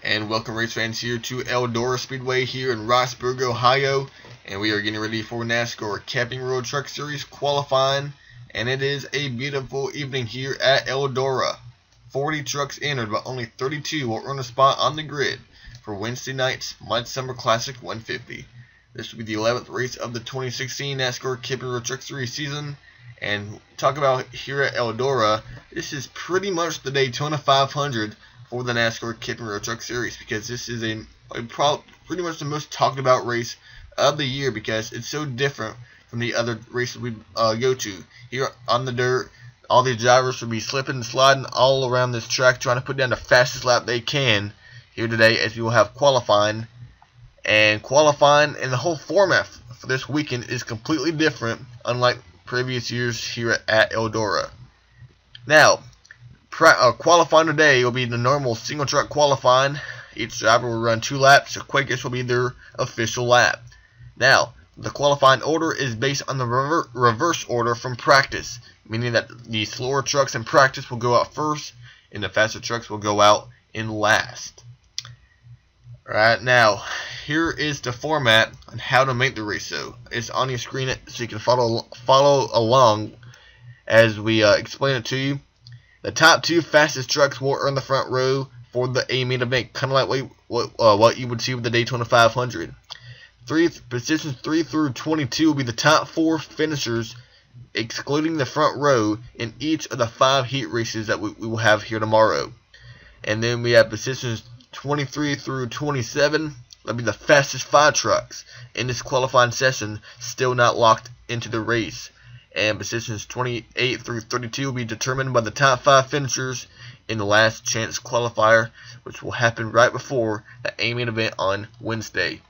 And welcome race fans here to Eldora Speedway here in Roxburgh, Ohio. And we are getting ready for NASCAR Camping World Truck Series qualifying. And it is a beautiful evening here at Eldora. 40 trucks entered, but only 32 will earn a spot on the grid for Wednesday night's MudSummer Classic 150. This will be the 11th race of the 2016 NASCAR Camping World Truck Series season. And talk about here at Eldora, this is pretty much the Daytona 500 for the NASCAR Camping World Truck Series, because this is pretty much the most talked about race of the year, because it's so different from the other races we go to. Here on the dirt, all these drivers will be slipping and sliding all around this track, trying to put down the fastest lap they can here today, as we will have qualifying. And the whole format for this weekend is completely different, unlike previous years here at Eldora. Now, qualifying today will be the normal single truck qualifying. Each driver will run 2 laps. The quickest will be their official lap. Now, the qualifying order is based on the reverse order from practice, meaning that the slower trucks in practice will go out first, and the faster trucks will go out in last. Alright, now, here is the format on how to make the race. So it's on your screen so you can follow along as we explain it to you. The top 2 fastest trucks will earn the front row for the main event, kind of like what you would see with the Daytona 500. Positions 3 through 22 will be the top 4 finishers, excluding the front row, in each of the 5 heat races that we will have here tomorrow. And then we have positions 23 through 27. That'll be the fastest 5 trucks in this qualifying session, still not locked into the race. And positions 28 through 32 will be determined by the top 5 finishers in the last chance qualifier, which will happen right before the main event on Wednesday.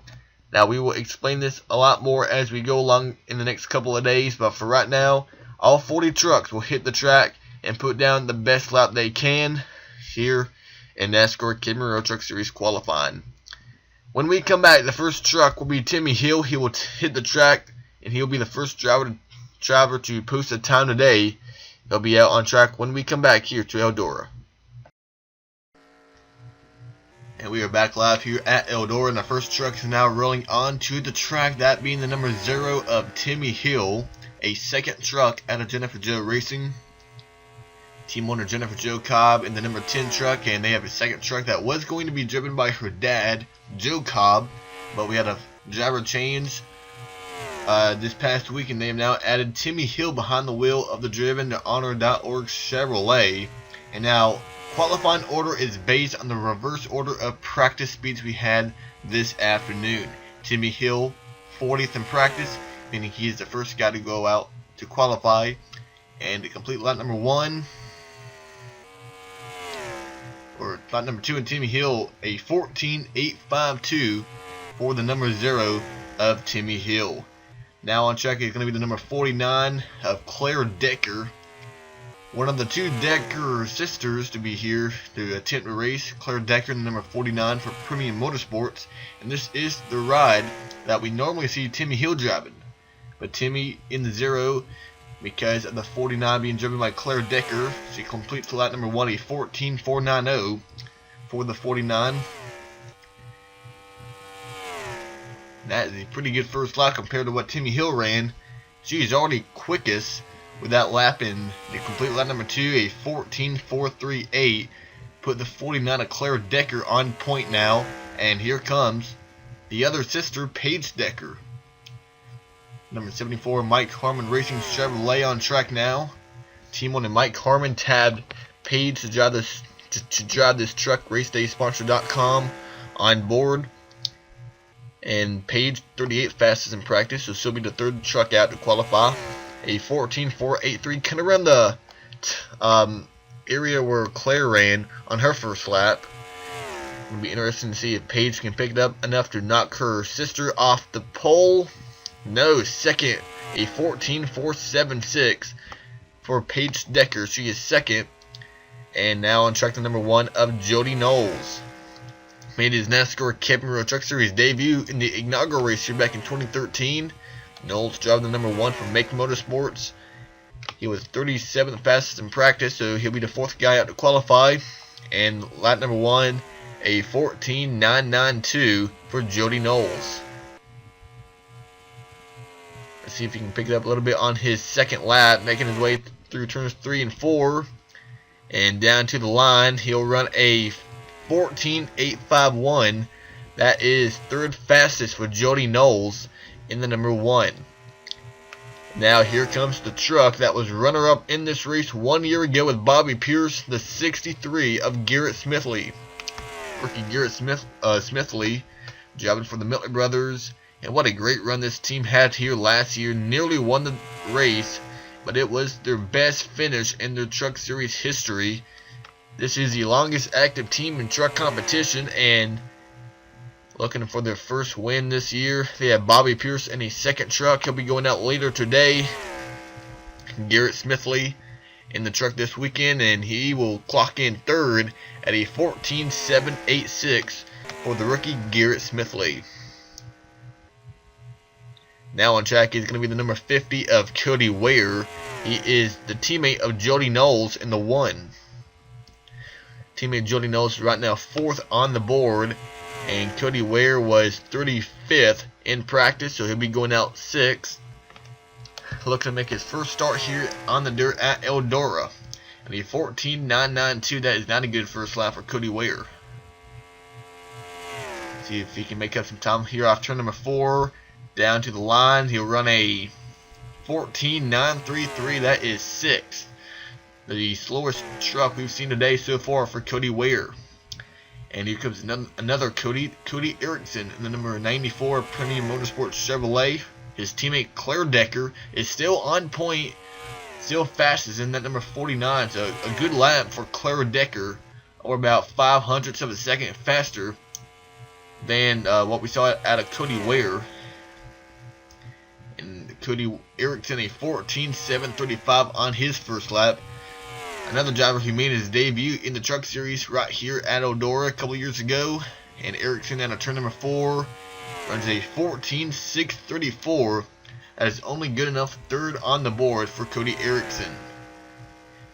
Now, we will explain this a lot more as we go along in the next couple of days, but for right now, all 40 trucks will hit the track and put down the best lap they can here in NASCAR Camping World Truck Series qualifying. When we come back, the first truck will be Timmy Hill. He will hit the track, and he'll be the first driver to post a time today. He'll be out on track when we come back here to Eldora. And we are back live here at Eldora, and the first truck is now rolling onto the track, that being the number 0 of Timmy Hill, a second truck out of Jennifer Joe Racing. Team owner Jennifer Joe Cobb in the number 10 truck, and they have a second truck that was going to be driven by her dad, Joe Cobb, but we had a driver change this past week, and they have now added Timmy Hill behind the wheel of the Driven to Honor.org Chevrolet. And now, qualifying order is based on the reverse order of practice speeds we had this afternoon. Timmy Hill, 40th in practice, meaning he is the first guy to go out to qualify. And to complete lap number 1, or lap number 2 in Timmy Hill, a 14.852 for the number 0 of Timmy Hill. Now on track is going to be the number 49 of Claire Decker, one of the 2 Decker sisters to be here to attempt the race. Claire Decker, the number 49 for Premium Motorsports, and this is the ride that we normally see Timmy Hill driving. But Timmy in the 0, because of the 49 being driven by Claire Decker, she completes lap number 1, a 14.490 for the 49. That is a pretty good first lap compared to what Timmy Hill ran. She is already quickest with that lap in the complete lap number 2, a 14.438. Put the 49 of Claire Decker on point now. And here comes the other sister, Paige Decker. Number 74, Mike Harmon Racing Chevrolet on track now. Team owner Mike Harmon tabbed Paige to drive this truck, RaceDaySponsor.com on board. And Paige, 38th fastest in practice, so she'll be the 3rd truck out to qualify. A 14.483, kind of around the area where Claire ran on her first lap. It'll be interesting to see if Paige can pick it up enough to knock her sister off the pole. No, second, a 14.476 for Paige Decker. She is second. And now on track to number 1 of Jody Knowles. Made his NASCAR Camping World Truck Series debut in the inaugural race here back in 2013. Knowles drove the number 1 for Make Motorsports. He was 37th fastest in practice, so he'll be the 4th guy out to qualify. And lap number 1, a 14.992 for Jody Knowles. Let's see if he can pick it up a little bit on his second lap, making his way through turns 3 and 4. And down to the line, he'll run a 14.851. That is third fastest for Jody Knowles in the number 1. Now here comes the truck that was runner-up in this race 1 year ago with Bobby Pierce, the 63 of Garrett Smithley. Rookie Garrett Smithley, driving for the Mitley brothers. And what a great run this team had here last year. Nearly won the race, but it was their best finish in their Truck Series history. This is the longest active team in truck competition, and looking for their first win this year. They have Bobby Pierce in a second truck. He'll be going out later today. Garrett Smithley in the truck this weekend, and he will clock in third at a 14.786 for the rookie Garrett Smithley. Now on track is going to be the number 50 of Cody WARE. He is the teammate of Jody Knowles in the 1. Teammate Jody Knowles right now 4th on the board, and Cody WARE was 35th in practice, so he'll be going out 6th. Looking to make his first start here on the dirt at Eldora. And a 14.992, that is not a good first lap for Cody WARE. See if he can make up some time here off turn number 4. Down to the line, he'll run a 14.933, that is 6th. The slowest truck we've seen today so far for Cody WARE. And here comes another Cody ERICKSON in the number 94 Premium Motorsports Chevrolet. His teammate Claire Decker is still on point, still fastest in that number 49. So a good lap for Claire Decker, or about 0.05 of a second faster than what we saw out of Cody WARE. And Cody ERICKSON a 14.735 on his first lap. Another driver who made his debut in the Truck Series right here at Eldora a couple years ago. And ERICKSON out of turn number 4 runs a 14.634. That is only good enough third on the board for Cody ERICKSON.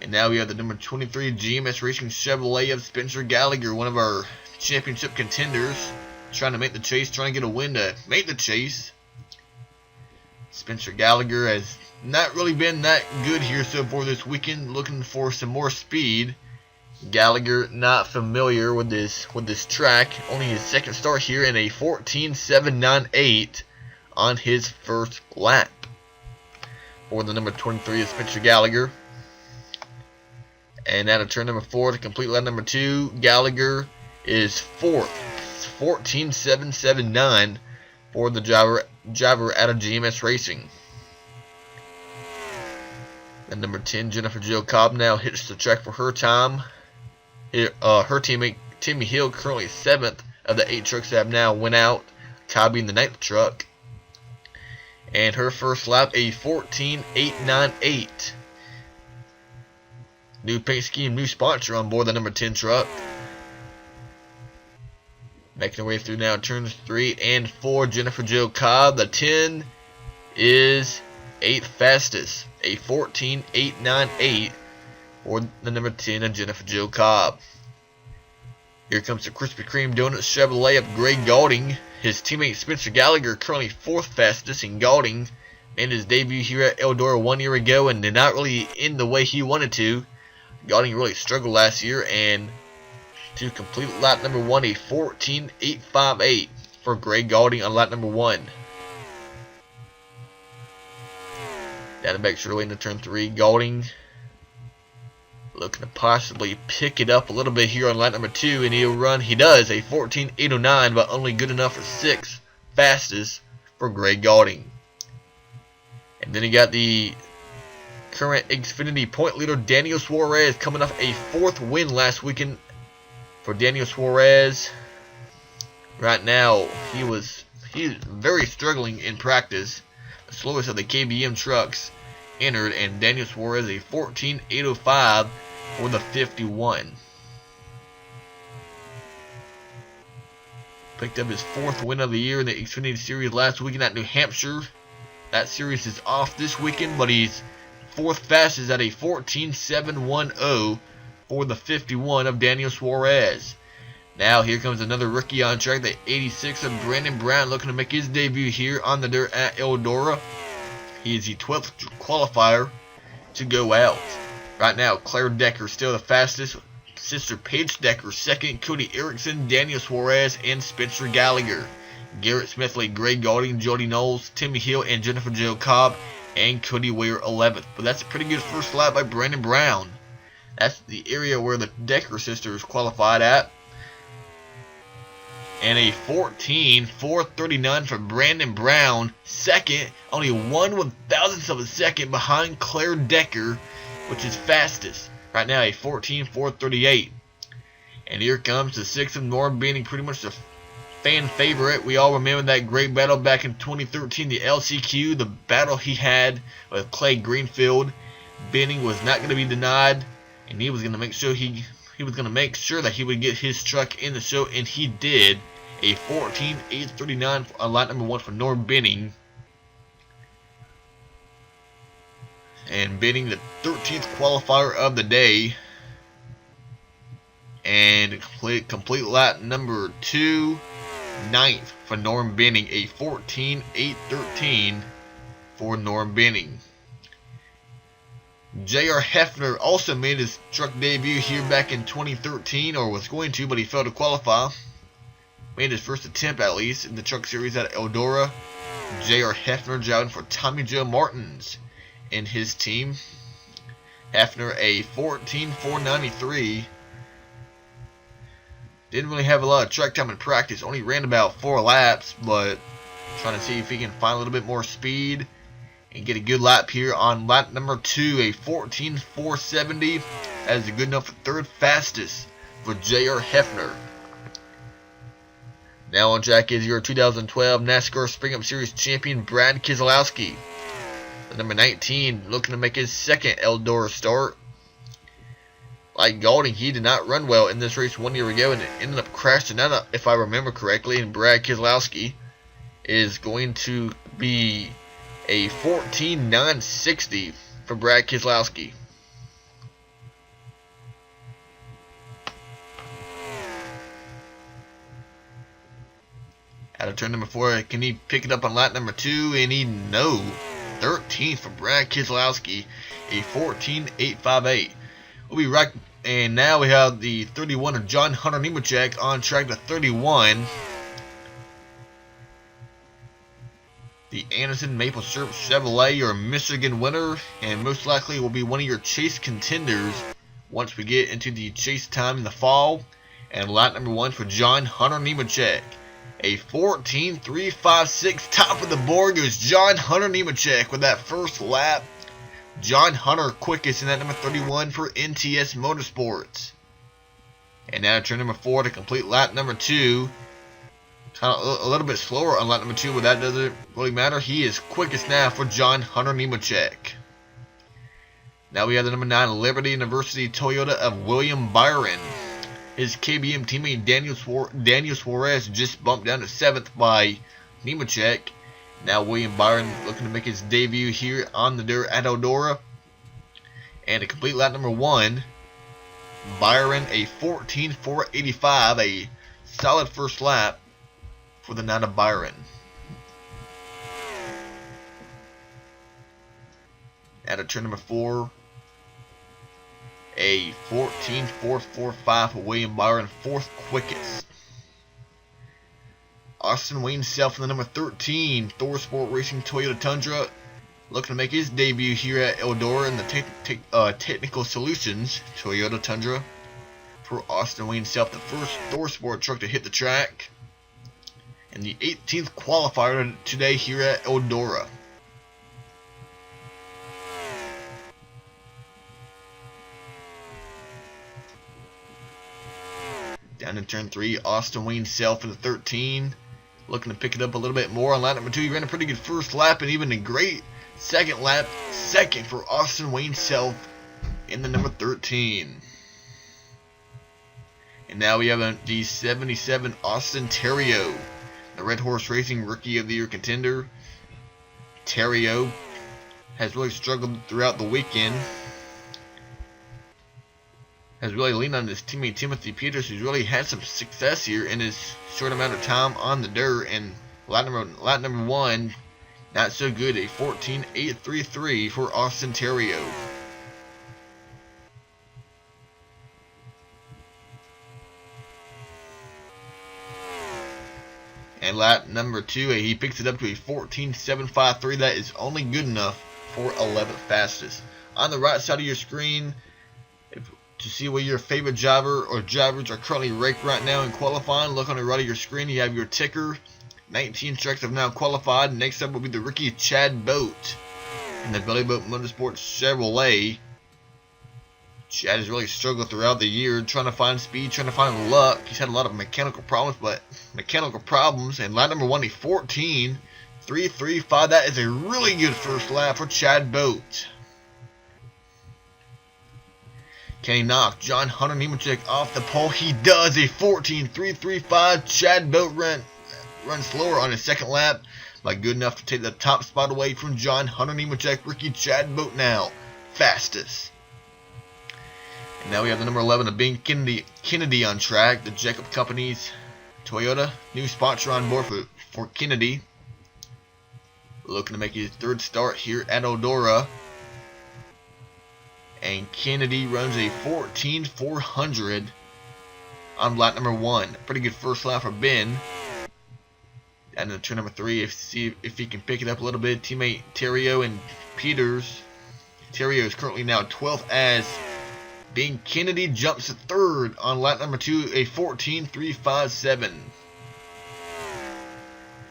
And now we have the number 23 GMS Racing Chevrolet of Spencer Gallagher, one of our championship contenders, trying to make the chase, trying to get a win to make the chase. Spencer Gallagher has not really been that good here so far this weekend, looking for some more speed. Gallagher not familiar with this track, only his second start here in a 14.798 on his first lap. For the number 23 is Spencer Gallagher. And out of turn number 4 to complete lap number 2, Gallagher is 4th, 14.779 for the driver out of GMS Racing. And number 10, Jennifer Jo Cobb, now hits the track for her time. Her teammate Timmy Hill, currently 7th of the 8 trucks that have now went out, Cobb in the 9th truck. And her first lap, a 14.898. New paint scheme, new sponsor on board the number 10 truck. Making her way through now turns 3 and 4, Jennifer Jo Cobb. The 10 is 8th fastest, a 14.898 for the number 10 of Jennifer Jo Cobb. Here comes the Krispy Kreme Donuts Chevrolet of Greg Gaulding. His teammate Spencer Gallagher, currently 4th fastest in Gaulding, made his debut here at Eldora 1 year ago and did not really end the way he wanted to. Gaulding really struggled last year, and to complete lap number 1, a 14.858 for Greg Gaulding on lap number 1. Down to back straight into turn 3, Gaulding looking to possibly pick it up a little bit here on lap number 2, and he does a 14.809, but only good enough for 6th fastest for Greg Gaulding. And then he got the current Xfinity point leader Daniel SUAREZ coming off a 4th win last weekend. For Daniel SUAREZ, right now he's very struggling in practice. The slowest of the KBM trucks entered, and Daniel SUAREZ a 14.805 for the 51. Picked up his 4th win of the year in the Xfinity Series last weekend at New Hampshire. That series is off this weekend, but he's 4th fastest at a 14.710 for the 51 of Daniel SUAREZ. Now here comes another rookie on track, the 86 of Brandon Brown, looking to make his debut here on the dirt at Eldora. He is the 12th qualifier to go out. Right now, Claire Decker still the fastest. Sister Paige Decker second. Cody Erickson, Daniel SUAREZ, and Spencer Gallagher. Garrett Smithley, Gray Gaulding, Jody Knowles, Timmy Hill, and Jennifer Jo COBB, and Cody Ware 11th. But that's a pretty good first lap by Brandon Brown. That's the area where the Decker sisters qualified at. And a 14.439 for Brandon Brown, second, only 1/1000th of a second behind Claire Decker, which is fastest. Right now a 14.438. And here comes the 6th of Norm Benning, pretty much the fan favorite. We all remember that great battle back in 2013, the LCQ, the battle he had with Clay Greenfield. Benning was not going to be denied, and he was going to make sure that he would get his truck in the show, and he did. A 14.839 on lap number 1 for Norm Benning. And Benning, the 13th qualifier of the day. And complete lap number 2, 9th for Norm Benning. A 14.813 for Norm Benning. J.R. Hefner also made his truck debut here back in 2013, or was going to, but he failed to qualify. Made his first attempt, at least, in the truck series at Eldora. J.R. Hefner driving for Tommy Joe Martins in his team. Hefner, a 14.493. Didn't really have a lot of track time in practice. Only ran about 4 laps, but trying to see if he can find a little bit more speed and get a good lap here on lap number 2. A 14.470. That is good enough for third fastest for J.R. Hefner. Now on track is your 2012 NASCAR Spring Up Series champion, Brad Keselowski. The number 19, looking to make his second Eldora start. Like Gaulding, he did not run well in this race 1 year ago, and it ended up crashing out, if I remember correctly. And Brad Keselowski is going to be a 14.960 for Brad Keselowski. Out of turn number 4, can he pick it up on lap number 2? And he no. 13th for Brad Keselowski, a 14.858. We'll be right, and now we have the 31 of John Hunter Nemechek on track to 31. The Anderson Maple Syrup Chevrolet, your Michigan winner, and most likely will be one of your chase contenders once we get into the chase time in the fall. And lap number 1 for John Hunter Nemechek. A 14.356, top of the board goes John Hunter Nemechek with that first lap. John Hunter quickest in that number 31 for NTS Motorsports. And now turn number 4 to complete lap number 2. Kind of a little bit slower on lap number 2, but that doesn't really matter. He is quickest now for John Hunter Nemechek. Now we have the number 9 Liberty University Toyota of William Byron. His KBM teammate Daniel SUAREZ just bumped down to 7th by Nemechek. Now William Byron looking to make his debut here on the dirt at Eldora. And to complete lap number 1, Byron a 14.485, a solid first lap for the 9 of Byron. At a turn number 4, a 14.445 for William Byron, 4th quickest. Austin Wayne Self in the number 13 Thor Sport Racing Toyota Tundra, looking to make his debut here at Eldora in the Technical Solutions Toyota Tundra. For Austin Wayne Self, the first Thor Sport truck to hit the track, and the 18th qualifier today here at Eldora. Down in turn 3, Austin Wayne Self in the 13. Looking to pick it up a little bit more on lap number 2. He ran a pretty good first lap and even a great second lap. Second for Austin Wayne Self in the number 13. And now we have the 77 Austin Terrio, the Red Horse Racing Rookie of the Year contender. Terrio has really struggled throughout the weekend. has really leaned on his teammate Timothy Peters, who's really had some success here in his short amount of time on the dirt. And lap number 1, not so good, a 14.833 for Austin Terrio. And lap number 2, he picks it up to a 14.753. That is only good enough for 11th fastest. On the right side of your screen, to see where your favorite driver or drivers are currently ranked right now in qualifying, look on the right of your screen. You have your ticker. 19 trucks have now qualified. Next up will be the rookie Chad Boat in the Belly Boat Motorsports Chevrolet. Chad has really struggled throughout the year trying to find speed, trying to find luck. He's had a lot of mechanical problems, and lap number 1, a 14.335. That is a really good first lap for Chad Boat. Can he knock John Hunter Nemechek off the pole? He does. A 14.335. Chad Boat runs slower on his second lap, but good enough to take the top spot away from John Hunter Nemechek. Rookie Chad Boat now fastest. And now we have the number 11 of Bing Kennedy on track. The Jacob Company's Toyota, new sponsor on board for Kennedy. Looking to make his third start here at Eldora. And Kennedy runs a 14.400 on lap number 1. Pretty good first lap for Ben. And then turn number 3, see if he can pick it up a little bit. Teammate Terrio and Peters. Terrio is currently now 12th as Bing Kennedy jumps to 3rd on lap number 2, a 14.357.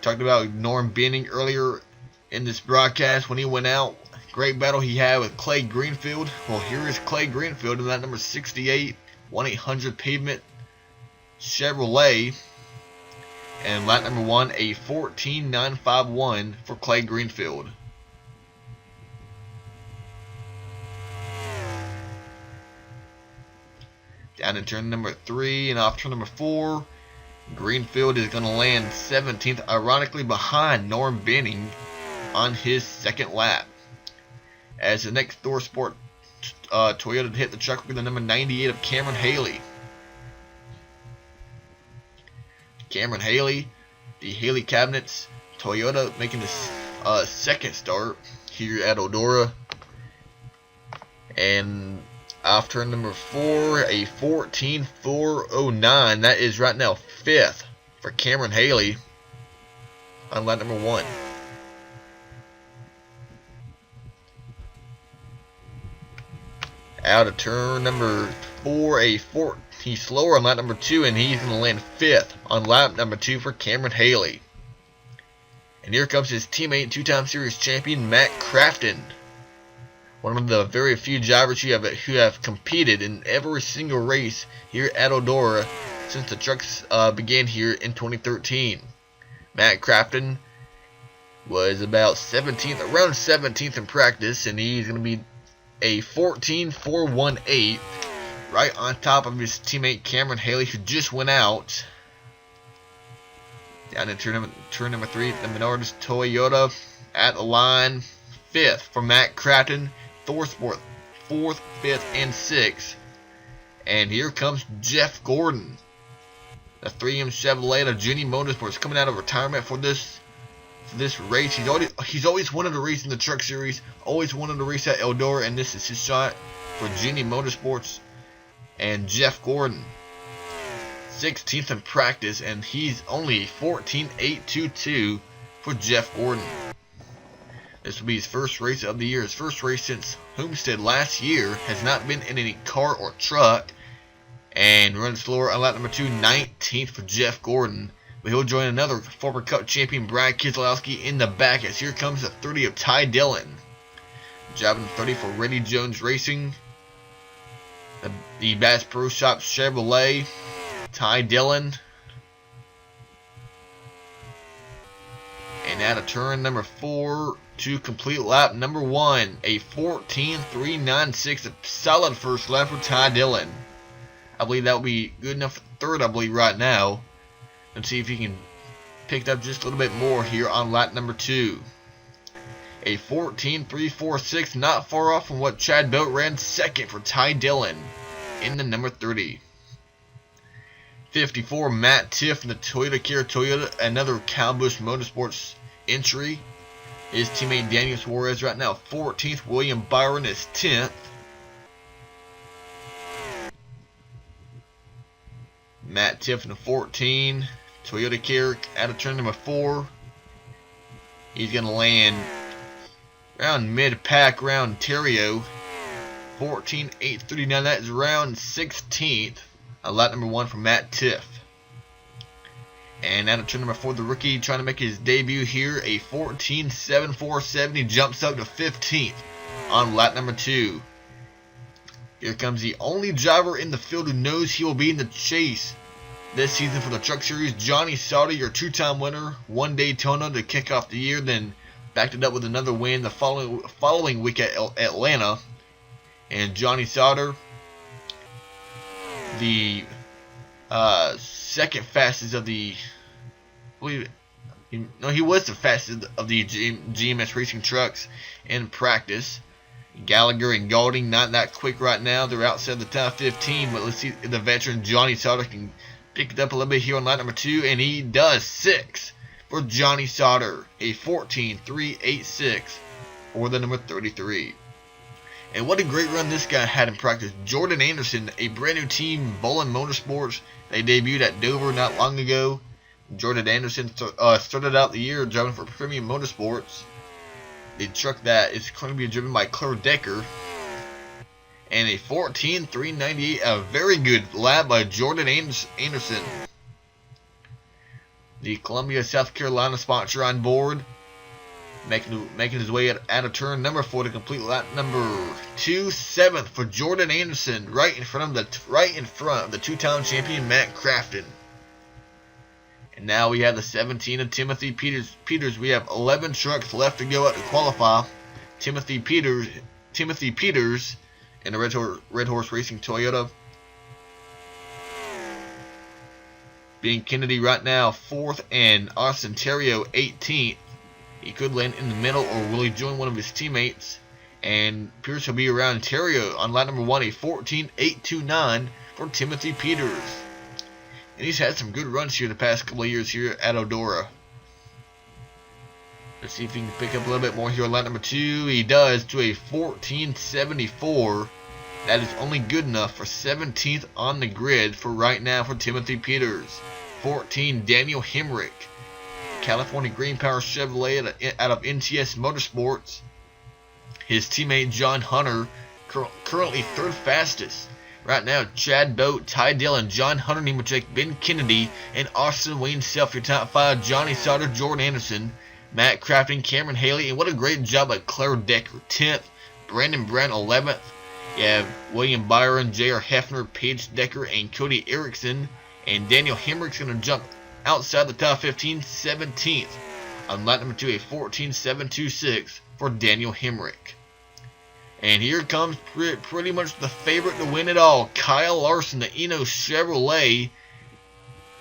Talked about Norm Benning earlier in this broadcast when he went out. Great battle he had with Clay Greenfield. Well, here is Clay Greenfield in that number 68 1-800 Pavement Chevrolet. And lap number 1, a 14.951 for Clay Greenfield. Down in turn number 3 and off turn number 4, Greenfield is going to land 17th, ironically behind Norm Benning on his second lap. As the next Thor Sport Toyota to hit the truck will be the number 98 of Cameron Haley. Cameron Haley, the Haley Cabinets Toyota, making his second start here at Eldora. And off turn number 4, a 14.409. That is right now 5th for Cameron Haley on lap number 1. Out of turn number 4, he's slower on lap number 2, and he's going to land 5th on lap number 2 for Cameron Haley. And here comes his teammate, 2-time series champion Matt Crafton. One of the very few drivers who have competed in every single race here at Eldora since the trucks began here in 2013. Matt Crafton was about 17th, around 17th in practice, and he's going to be a 14.418, right on top of his teammate Cameron Haley, who just went out. Down in turn number 3, the Menards Toyota at the line, 5th for Matt Crafton. Thor Sport 4th, 5th, and 6th. And here comes Jeff Gordon, the 3M Chevrolet of JODY Motorsports, coming out of retirement for this race. He's always wanted to race in the Truck Series, always wanted to race at Eldora, and this is his shot for JODY Motorsports. And Jeff Gordon, 16th in practice, and he's only 14.822 for Jeff Gordon. This will be his first race of the year. His first race since Homestead last year. Has not been in any car or truck. And running slower on lap number 2, 19th for Jeff Gordon. But he'll join another former Cup champion, Brad Keselowski, in the back, as here comes the 30 of Ty Dillon. Driving 30 for Reddy Jones Racing. The Bass Pro Shop Chevrolet. Ty Dillon. And out of turn number 4 to complete lap number 1, a 14.396, a solid first lap for Ty Dillon. I believe that will be good enough for third, I believe, right now. Let's see if he can pick it up just a little bit more here on lap number 2. A 14.346, not far off from what Chad Boat ran second for Ty Dillon in the number 30. 54, Matt Tiff in the Toyota Toyota, another Cowbush Motorsports entry. His teammate Daniel SUAREZ right now 14th. William BYRON is 10th. Matt Tiff in the 14, Toyota Carrick out of turn number 4. He's going to land around mid-pack, around Ontario. 14.839, that is round 16th. Lap number 1 for Matt Tiff. And out of turn number 4, the rookie trying to make his debut here. A 14.7470, jumps up to 15th on lap number 2. Here comes the only driver in the field who knows he will be in the chase this season for the Truck Series. Johnny Sauter, your 2-time winner. Won Daytona to kick off the year, then backed it up with another win the following week at Atlanta. And Johnny Sauter, the second fastest of the, he was the fastest of the GMS racing trucks in practice. Gallagher and GAULDING not that quick right now. They're outside the top 15, but let's see if the veteran Johnny Sauter can pick it up a little bit here on lap number 2, and he does. 6 for Johnny Sauter, a 14.386 for the number 33. And what a great run this guy had in practice. Jordan Anderson, a brand new team, Bolin Motorsports. They debuted at Dover not long ago. Jordan Anderson started out the year driving for Premium Motorsports. The truck that is going to be driven by Claire Decker. And a 14.398, a very good lap by Jordan Anderson. The Columbia, South Carolina sponsor on board. Making his way out of turn number 4 to complete lap number 2. 7th for Jordan Anderson, right in front of the 2-time champion Matt Crafton. And now we have the 17 of Timothy Peters. We have 11 trucks left to go out to qualify. Timothy Peters in the Red Horse Racing Toyota. Being Kennedy right now 4th, and Austin Terrio 18th. He could land in the middle, or will he join one of his teammates? And Pierce will be around Ontario on lap number 1, a 14.829 for Timothy Peters. And he's had some good runs here the past couple of years here at Eldora. Let's see if he can pick up a little bit more here on lap number 2. He does, to a 14.74. That is only good enough for 17th on the grid for right now for Timothy Peters. 14, Daniel HEMRIC, California Green Power Chevrolet out of NTS Motorsports. His teammate John Hunter, currently 3rd fastest. Right now, Chad Boat, Ty Dillon, John Hunter, NEMECHEK, Ben Kennedy, and Austin Wayne Self, your top 5. Johnny Sauter, Jordan Anderson, Matt Crafton, Cameron Haley, and what a great job by Claire Decker, 10th. Brandon Brown, 11th. You have William BYRON, J.R. Hefner, Paige Decker, and Cody ERICKSON. And Daniel HEMRIC's going to jump outside the top 15, 17th. On lap number 2, a 14.726 for Daniel HEMRIC. And here comes pretty much the favorite to win it all, Kyle Larson, the Enos Chevrolet.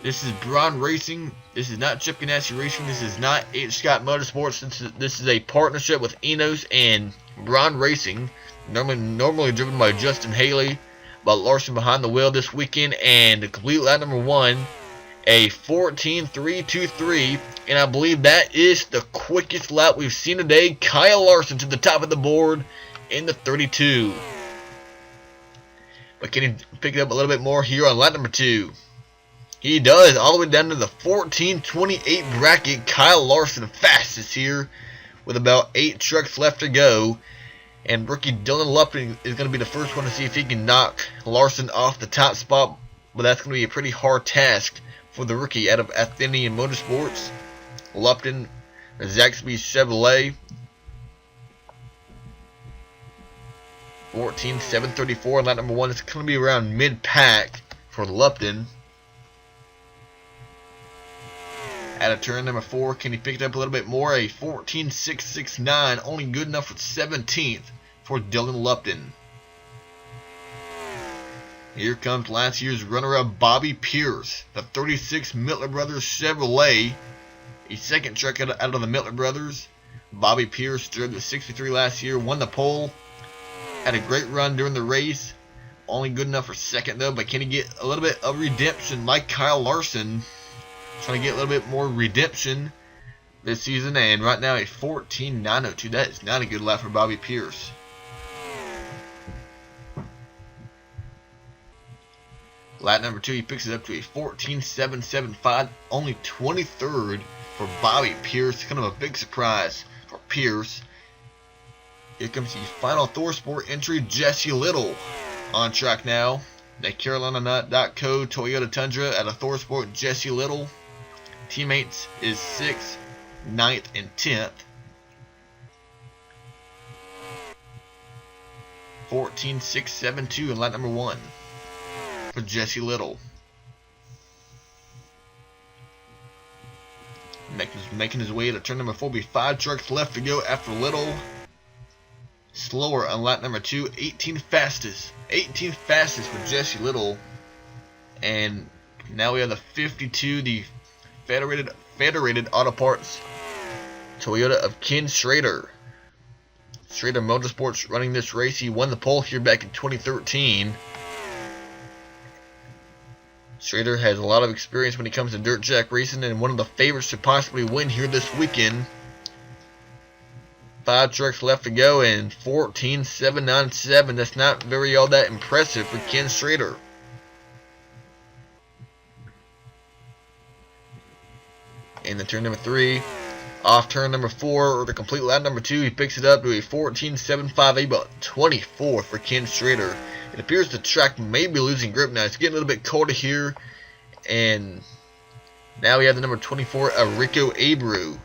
This is Braun Racing. This is not Chip Ganassi Racing. This is not H. Scott Motorsports. This is a partnership with Enos and Braun Racing. Normally driven by Justin Haley, but Larson behind the wheel this weekend. And to complete lap number 1, a 14.323, and I believe that is the quickest lap we've seen today. Kyle Larson to the top of the board in the 32. But can he pick it up a little bit more here on lap number 2? He does, all the way down to the 14.28 bracket. Kyle Larson fastest here with about 8 trucks left to go. And rookie Dillon Lupton is going to be the first one to see if he can knock Larson off the top spot. But that's going to be a pretty hard task for the rookie out of Athenian Motorsports. Lupton, Zaxby Chevrolet. 14.734 lap number 1. It's going to be around mid-pack for Lupton. Out of turn number 4, can he pick it up a little bit more? A 14.669, only good enough for 17th for Dillon Lupton. Here comes last year's runner-up Bobby Pierce, the 36 Mittler Brothers Chevrolet, a second truck out of the Mittler Brothers. Bobby Pierce drove the 63 last year, won the pole, had a great run during the race, only good enough for second though, but can he get a little bit of redemption like Kyle Larson? Trying to get a little bit more redemption this season, and right now a 14.902. That is not a good lap for Bobby Pierce. Lap number 2, he picks it up to a 14.775, only 23rd for Bobby Pierce. Kind of a big surprise for Pierce. Here comes the final ThorSport entry, Jesse Little on track now. The CarolinaNut.co Toyota Tundra at a ThorSport, Jesse Little. Teammates is 6th, 9th, and 10th. 14.672 in lap number 1 for Jesse Little. Making his way to turn number 4. Be 5 trucks left to go after Little. Slower on lap number 2. 18th fastest. 18th fastest for Jesse Little. And now we have the 52, the Federated Auto Parts Toyota of Ken Schrader. Schrader Motorsports running this race. He won the pole here back in 2013. Schrader has a lot of experience when it comes to dirt track racing and one of the favorites to possibly win here this weekend. 5 trucks left to go and 14.797. That's not very all that impressive for Ken Schrader. In the turn number 3, off turn number 4, or the complete lap number 2, he picks it up to a 14.758, about 24th for Ken Schrader. It appears the track may be losing grip now. It's getting a little bit colder here. And now we have the number 24, RICO ABREU.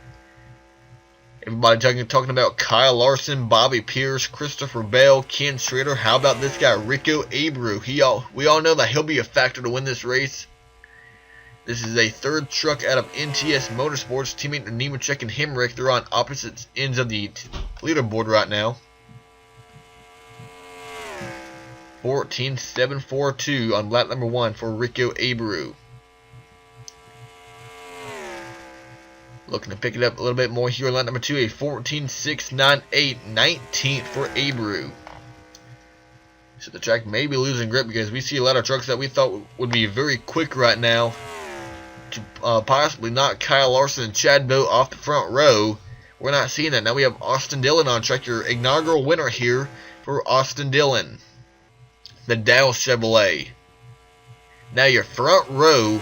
Everybody talking about Kyle Larson, Bobby Pierce, Christopher Bell, Ken Schrader. How about this guy, RICO ABREU? We all know that he'll be a factor to win this race. This is a 3rd truck out of NTS Motorsports. Teammate NEMECHEK and HEMRIC. They're on opposite ends of the leaderboard right now. 14.742 on lap number 1 for RICO ABREU. Looking to pick it up a little bit more here on lap number 2. A 14.698, 19th for ABREU. So the track may be losing grip because we see a lot of trucks that we thought would be very quick right now to possibly knock Kyle Larson and Chad Boat off the front row. We're not seeing that. Now we have Austin Dillon on track, your inaugural winner here for Austin Dillon. The Dow Chevrolet. Now your front row,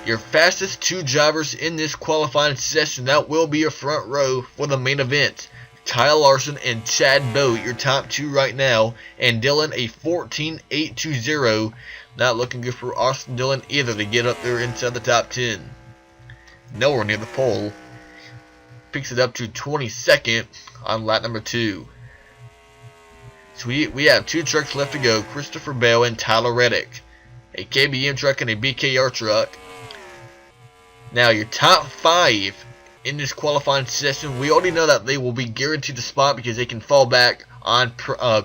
your fastest 2 drivers in this qualifying session, that will be your front row for the main event. Kyle Larson and Chad Boat, your top 2 right now, and Dillon a 14.820. Not looking good for Austin Dillon either to get up there inside the top 10. Nowhere near the pole. Picks it up to 22nd on lap number 2. So we have 2 trucks left to go, Christopher Bell and Tyler Reddick. A KBM truck and a BKR truck. Now your top 5 in this qualifying session, we already know that they will be guaranteed the spot because they can fall back on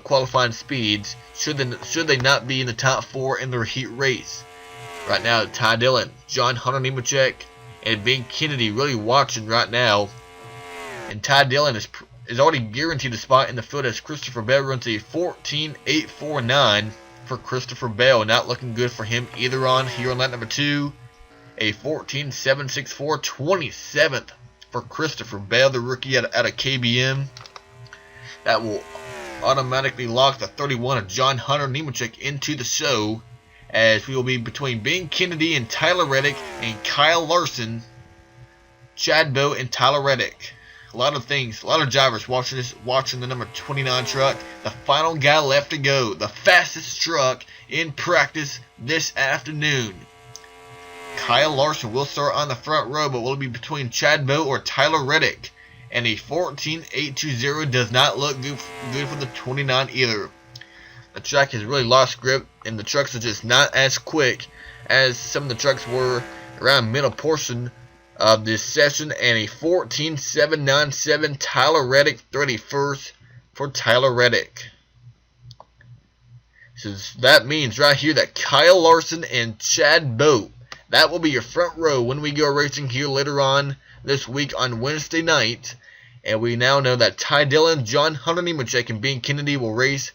qualifying speeds should they not be in the top 4 in their heat race. Right now, Ty Dillon, John Hunter Nemechek, and Ben Kennedy really watching right now. And Ty Dillon is already guaranteed a spot in the field as Christopher Bell runs a 14.849 for Christopher Bell. Not looking good for him either on here on lap number 2. A 14.764, 27th for Christopher Bell, the rookie out of KBM. That will automatically lock the 31 of John Hunter Nemechek into the show, as we will be between Ben Kennedy and Tyler Reddick and Kyle Larson, Chad Boat and Tyler Reddick. A lot of things, a lot of drivers watching the number 29 truck. The final guy left to go, the fastest truck in practice this afternoon. Kyle Larson will start on the front row, but will be between Chad Boat or Tyler Reddick. And a 14.820 does not look good for the 29 either. The track has really lost grip, and the trucks are just not as quick as some of the trucks were around middle portion of this session. And a 14.797, Tyler Reddick 31st for Tyler Reddick. So that means right here that Kyle Larson and Chad Boat, that will be your front row when we go racing here later on this week on Wednesday night. And we now know that Ty Dillon, John Hunter Nemechek, and Ben Kennedy will race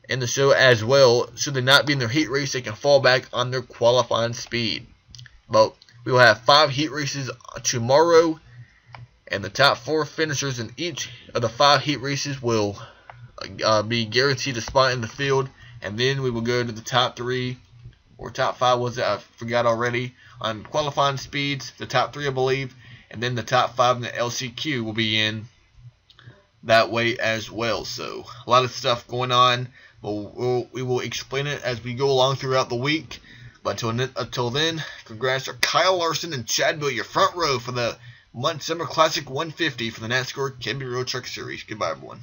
in the show as well. Should they not be in their heat race, they can fall back on their qualifying speed. But we will have 5 heat races tomorrow, and the top 4 finishers in each of the 5 heat races will be guaranteed a spot in the field. And then we will go to the top 3, or top 5 was it? I forgot already. On qualifying speeds, the top 3 I believe, and then the top 5 in the LCQ will be in that way as well. So a lot of stuff going on, but we will explain it as we go along throughout the week. But until then, congrats to Kyle Larson and Chad Bill, your front row for the MudSummer Classic 150 for the NASCAR Camping Road Truck Series. Goodbye, everyone.